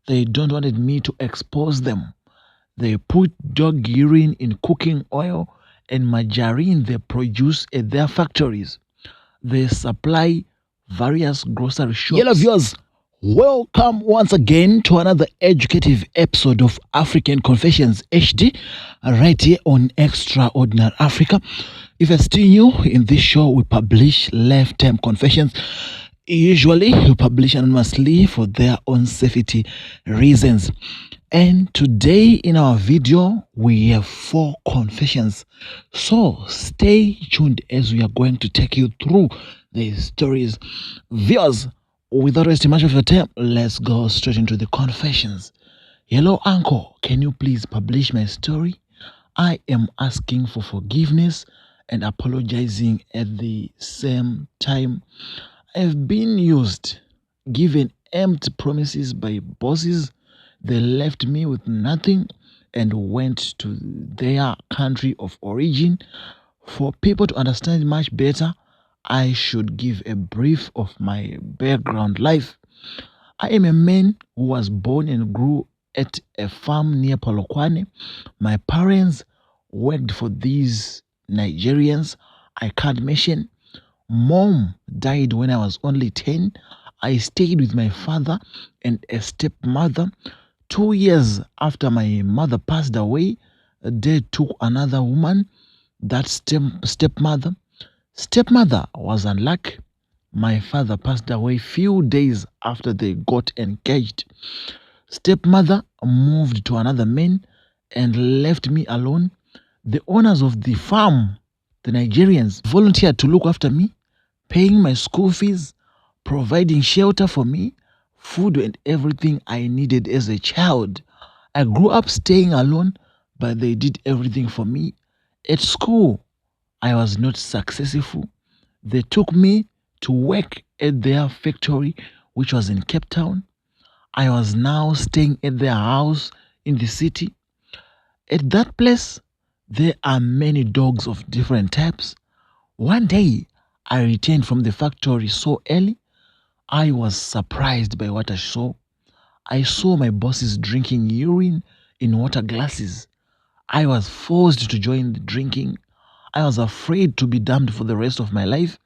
They don't wanted me to expose them. They put dog urine in cooking oil and margarine they produce at their factories. They supply various grocery shops. Yellow viewers, welcome once again to another educative episode of African Confessions HD, right here on Extraordinary Africa. If you're still new in this show, we publish lifetime confessions. Usually, we publish anonymously for their own safety reasons. And today in our video, we have 4 confessions. So stay tuned as we are going to take you through these stories. Viewers, without wasting much of your time, let's go straight into the confessions. Hello, uncle. Can you please publish my story? I am asking for forgiveness and apologizing at the same time. I've been used, given empty promises by bosses. They left me with nothing and went to their country of origin. For people to understand much better, I should give a brief of my background life. I am a man who was born and grew at a farm near Polokwane. My parents worked for these Nigerians I can't mention. Mom died when I was only 10. I stayed with my father and a stepmother. 2 years after my mother passed away, they took another woman, that stepmother. Stepmother was unlucky. My father passed away few days after they got engaged. Stepmother moved to another man and left me alone. The owners of the farm, the Nigerians, volunteered to look after me, paying my school fees, providing shelter for me, food and everything I needed as a child. I grew up staying alone, but they did everything for me. At school, I was not successful. They took me to work at their factory, which was in Cape Town. I was now staying at their house in the city. At that place, there are many dogs of different types. One day, I returned from the factory so early. I was surprised by what I saw. I saw my bosses drinking urine in water glasses. I was forced to join the drinking. I was afraid to be damned for the rest of my life.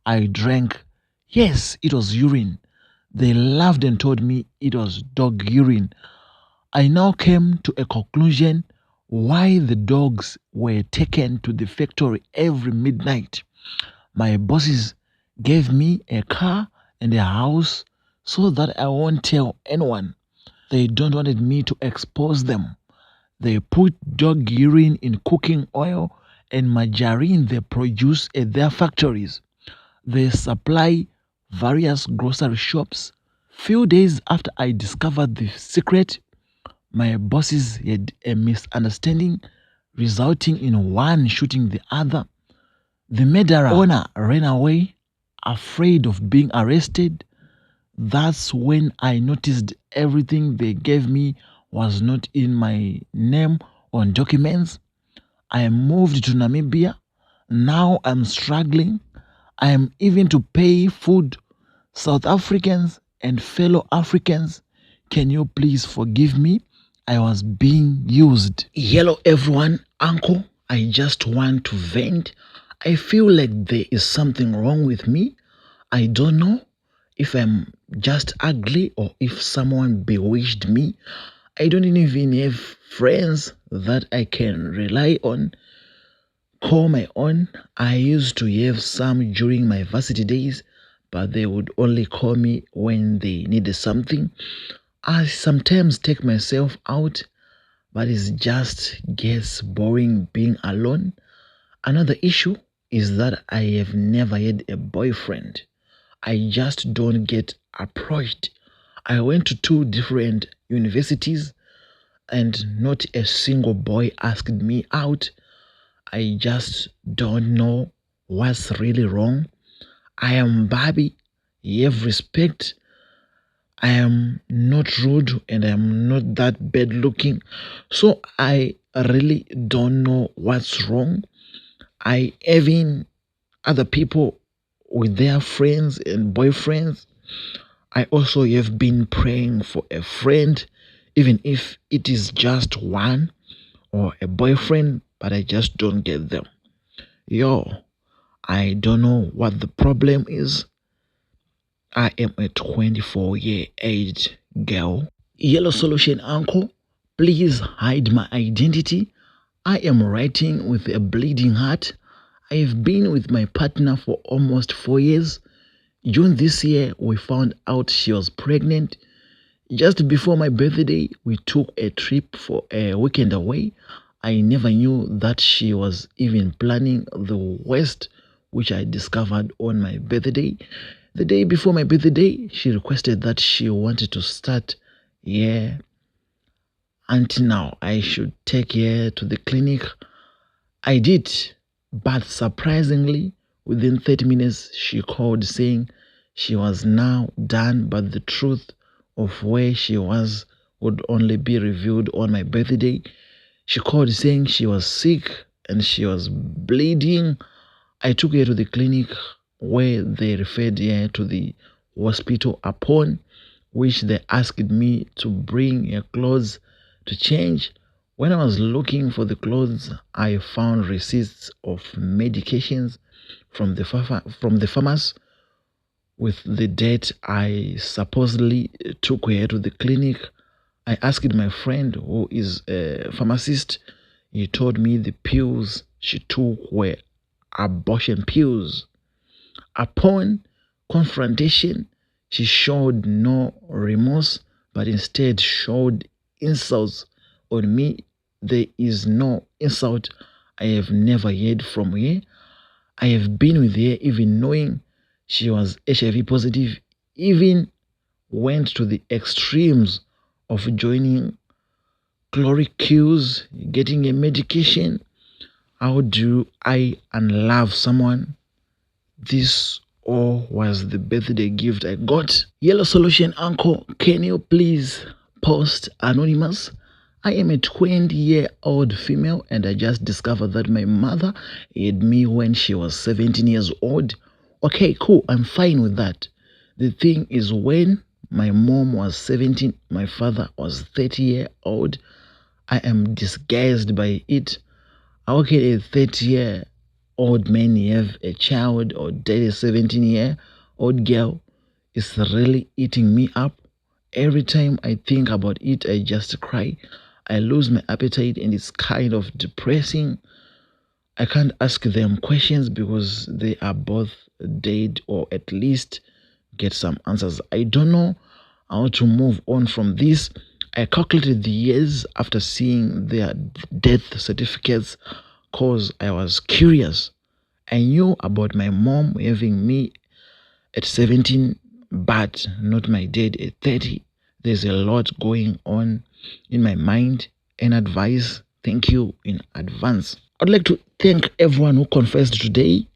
I drank. Yes, it was urine. They laughed and told me it was dog urine. I now came to a conclusion why the dogs were taken to the factory every midnight. My bosses gave me a car and a house so that I won't tell anyone. They don't wanted me to expose them. They put dog urine in cooking oil and margarine they produce at their factories. They supply various grocery shops. Few days after I discovered the secret, my bosses had a misunderstanding resulting in one shooting the other. The murderer owner ran away, afraid of being arrested. That's when I noticed everything they gave me was not in my name on documents. I moved to Namibia. Now I'm struggling. I am even to pay food. South Africans and fellow Africans, can you please forgive me? I was being used. Hello everyone, uncle. I just want to vent. I feel like there is something wrong with me. I don't know if I'm just ugly or if someone bewitched me. I don't even have friends that I can rely on, call my own. I used to have some during my varsity days, but they would only call me when they needed something. I sometimes take myself out, but it just gets boring being alone. Another issue is that I have never had a boyfriend. I just don't get approached. I went to 2 different universities and not a single boy asked me out. I just don't know what's really wrong. I am Barbie. You have respect. I am not rude and I am not that bad looking. So I really don't know what's wrong. I having other people with their friends and boyfriends. I also have been praying for a friend, even if it is just one, or a boyfriend, but I just don't get them. Yo, I don't know what the problem is. I am a 24-year-old girl. Yellow Solution Uncle, please hide my identity. I am writing with a bleeding heart. I have been with my partner for almost 4 years. June this year, we found out she was pregnant. Just before my birthday, we took a trip for a weekend away. I never knew that she was even planning the West, which I discovered on my birthday. The day before my birthday, she requested that she wanted to start, yeah, until now I should take her to the clinic. I did, but surprisingly, within 30 minutes, she called saying she was now done, but the truth of where she was would only be revealed on my birthday. She called saying she was sick and she was bleeding. I took her to the clinic where they referred her to the hospital, upon which they asked me to bring her clothes to change. When I was looking for the clothes, I found receipts of medications from the pharmacy with the date I supposedly took her to the clinic. I asked my friend who is a pharmacist. He told me the pills she took were abortion pills. Upon confrontation, she showed no remorse, but instead showed insults on me. There is no insult I have never heard from her. I have been with her even knowing she was HIV positive, even went to the extremes of joining chloric queues, getting a medication. How do I unlove someone? This all was the birthday gift I got. Yellow Solution Uncle, can you please post anonymous? I am a 20-year-old female and I just discovered that my mother had me when she was 17 years old. Okay, cool, I'm fine with that. The thing is, when my mom was 17, my father was 30-year-old. I am disguised by it. How can a 30-year-old man have a child or date a 17-year-old girl? It's really eating me up. Every time I think about it, I just cry. I lose my appetite and it's kind of depressing. I can't ask them questions because they are both dead, or at least get some answers. I don't know how to move on from this. I calculated the years after seeing their death certificates because I was curious. I knew about my mom having me at 17, but not my dad at 30. There's a lot going on in my mind and advice. Thank you in advance. I'd like to thank everyone who confessed today.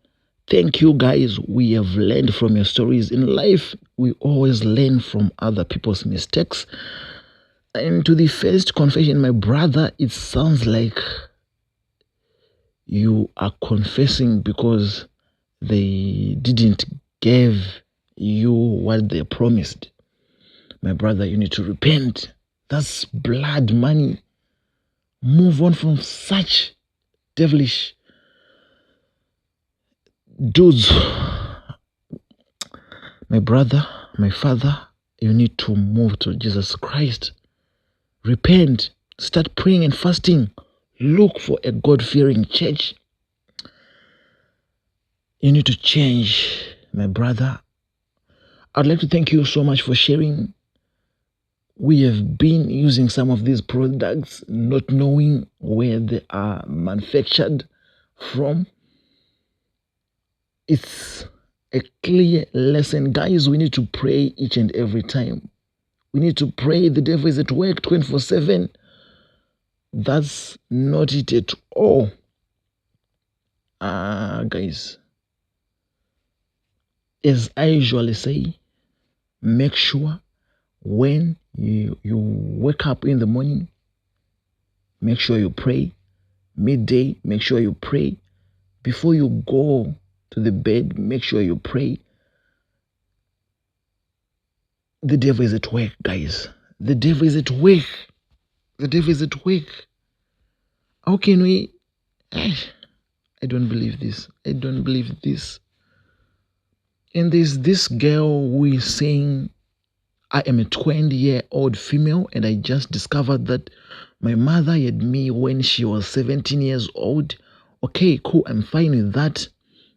Thank you, guys. We have learned from your stories. In life, we always learn from other people's mistakes. And to the first confession, my brother, it sounds like you are confessing because they didn't give you what they promised. My brother, you need to repent. That's blood money. Move on from such devilish dudes. My brother, my father, you need to move to Jesus Christ. Repent. Start praying and fasting. Look for a God-fearing church. You need to change, my brother. I'd like to thank you so much for sharing. We have been using some of these products not knowing where they are manufactured from. It's a clear lesson. Guys, we need to pray each and every time. We need to pray. The devil is at work 24/7. That's not it at all. Guys, as I usually say, make sure when you wake up in the morning, make sure you pray. Midday, make sure you pray. Before you go to the bed, make sure you pray. The devil is at work, guys. The devil is at work. The devil is at work. How can we? I don't believe this. I don't believe this. And there's this girl who is saying, I am a 20-year-old female, and I just discovered that my mother had me when she was 17 years old. Okay, cool. I'm fine with that.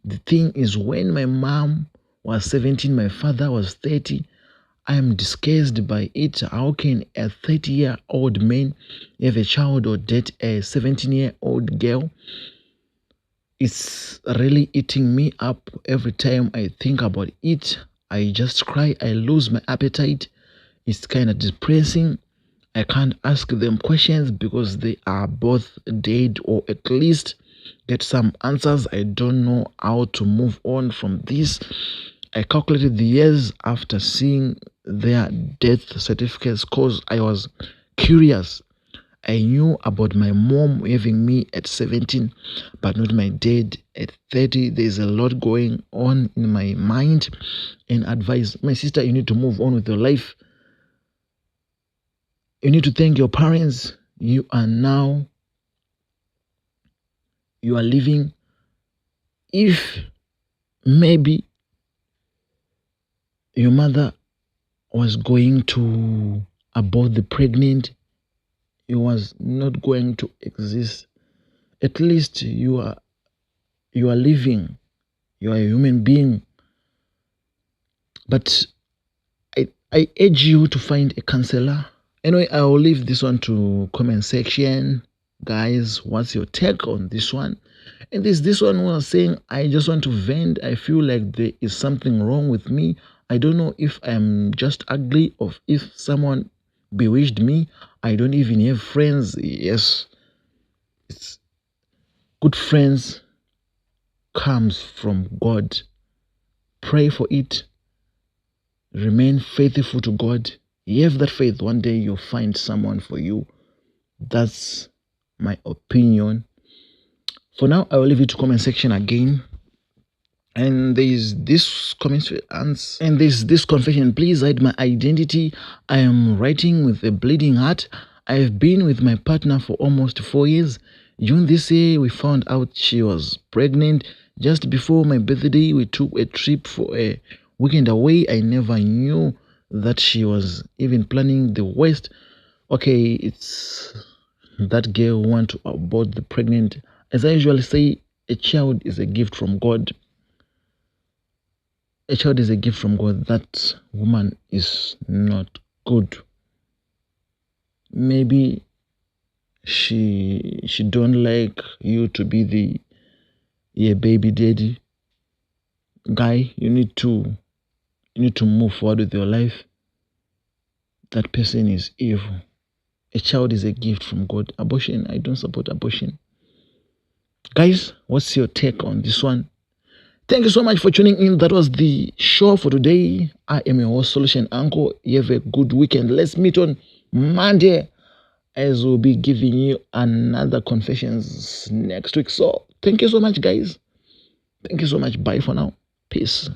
The thing is, when my mom was 17, my father was 30. I am disgusted by it. How can a 30-year-old man have a child or date a 17-year-old girl? It's really eating me up every time I think about it. I just cry. I lose my appetite. It's kind of depressing. I can't ask them questions because they are both dead, or at least get some answers. I don't know how to move on from this. I calculated the years after seeing their death certificates because I was curious. I knew about my mom having me at 17, but not my dad at 30. There's a lot going on in my mind, and advice. My sister, you need to move on with your life. You need to thank your parents. You are living. If maybe your mother was going to abort the pregnant, it was not going to exist. At least you are living. You are a human being. But I urge you to find a counselor. Anyway, I will leave this one to comment section. Guys, what's your take on this one? And this one was saying, I just want to vent. I feel like there is something wrong with me. I don't know if I'm just ugly or if someone bewitched me. I don't even have friends. Yes, it's good friends comes from God. Pray for it. Remain faithful to God. You have that faith. One day you'll find someone for you. That's my opinion. For now, I will leave it to comment section again. And there's this confession. Please hide my identity. I am writing with a bleeding heart. I have been with my partner for almost 4 years. June this year, we found out she was pregnant. Just before my birthday, we took a trip for a weekend away. I never knew that she was even planning the West. Okay, it's that girl who want to abort the pregnant. As I usually say, a child is a gift from God. A child is a gift from God. That woman is not good. Maybe she don't like you to be the baby daddy. Guy, you need to move forward with your life. That person is evil. A child is a gift from God. Abortion, I don't support abortion. Guys, what's your take on this one? Thank you so much for tuning in. That was the show for today. I am your host, Solution Uncle. You have a good weekend. Let's meet on Monday, as we'll be giving you another confessions next week. So thank you so much, guys. Thank you so much. Bye for now. Peace.